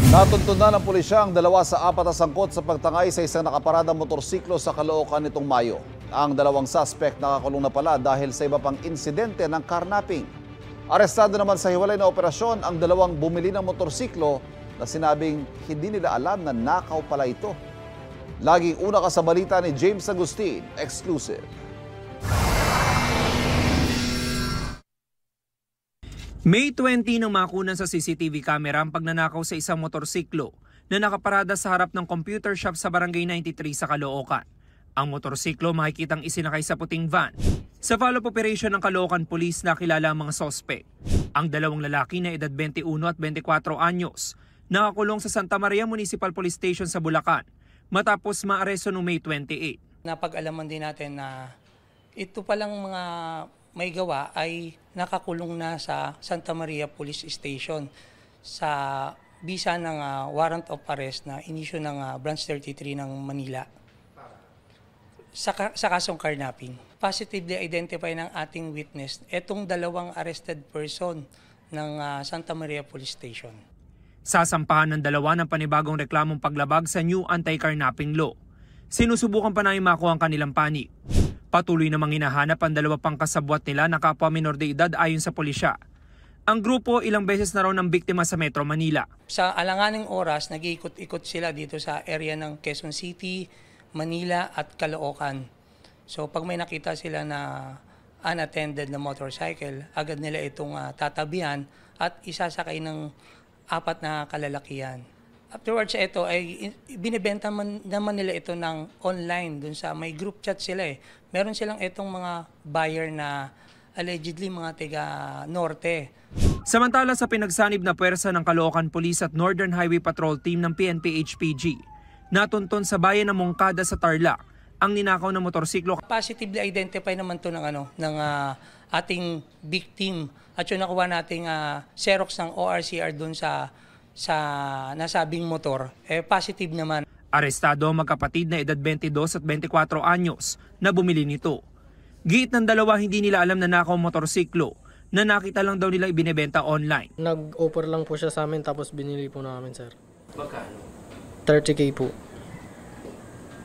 Natuntunan ng pulisya ang 2 sa 4 na sangkot sa pagtangay sa isang nakaparadang motorsiklo sa Caloocan nitong Mayo. Ang 2 suspect nakakulong na pala dahil sa iba pang insidente ng carnapping. Arestado naman sa hiwalay na operasyon ang 2 bumili ng motorsiklo na sinabing hindi nila alam na nakaw pala ito. Laging una ka sa balita ni James Agustin, exclusive. May 20 nang makunan sa CCTV camera ang pagnanakaw sa isang motorsiklo na nakaparada sa harap ng computer shop sa Barangay 93 sa Caloocan. Ang motorsiklo makikitang isinakay sa puting van. Sa follow-up operation ng Caloocan Police nakilala ang mga sospek. Ang 2 lalaki na edad 21 at 24 anyos nakakulong sa Santa Maria Municipal Police Station sa Bulacan matapos maaresto noong May 28. Napag-alaman din natin na ito palang mga may gawa ay nakakulong na sa Santa Maria Police Station sa bisa ng warrant of arrest na inisyu ng Branch 33 ng Manila sa kasong carnapping. Positively identify ng ating witness itong 2 arrested person ng Santa Maria Police Station. Sasampahan ng 2 ng panibagong reklamong paglabag sa new anti-carnapping law. Sinusubukan pa namin makuha ang kanilang panig. Patuloy namang hinahanap ang 2 pang kasabwat nila na kapwa minor de edad ayon sa pulisya. Ang grupo ilang beses na raw ng biktima sa Metro Manila. Sa alanganing oras, nag-iikot-ikot sila dito sa area ng Quezon City, Manila at Caloocan. So pag may nakita sila na unattended na motorcycle, agad nila itong tatabihan at isasakay ng 4 na kalalakihan. Afterwards ito ay binibenta naman nila ito ng online dun sa may group chat sila eh. Meron silang itong mga buyer na allegedly mga taga Norte. Samantala sa pinagsanib na puwersa ng Caloocan Police at Northern Highway Patrol Team ng PNP-HPG, natunton sa bayan ng Moncada sa Tarlac ang ninakaw ng motorsiklo. Positively identify naman to ng ating victim at yung nakuha nating Xerox ng ORCR dun sa nasabing motor, positive naman. Arestado ang magkapatid na edad 22 at 24 anyos na bumili nito. Giit ng 2 hindi nila alam na nakaw motorsiklo na nakita lang daw nila ibinebenta online. Nag-offer lang po siya sa amin tapos binili po namin, sir. Magkano? 30K po.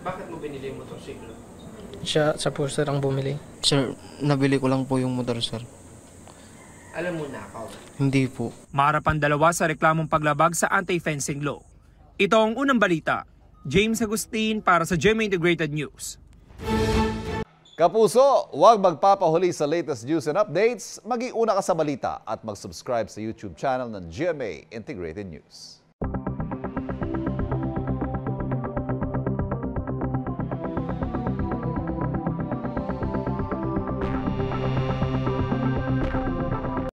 Bakit mo binili yung motorsiklo? Siya po, sir, ang bumili. Sir, nabili ko lang po yung motor, sir. Alam mo nakaw? Hindi po. Maharap ang 2 sa reklamong paglabag sa anti-fencing law. Ito ang unang balita. James Agustin para sa GMA Integrated News. Kapuso, huwag magpapahuli sa latest news and updates. Mag-iuna ka sa balita at mag-subscribe sa YouTube channel ng GMA Integrated News.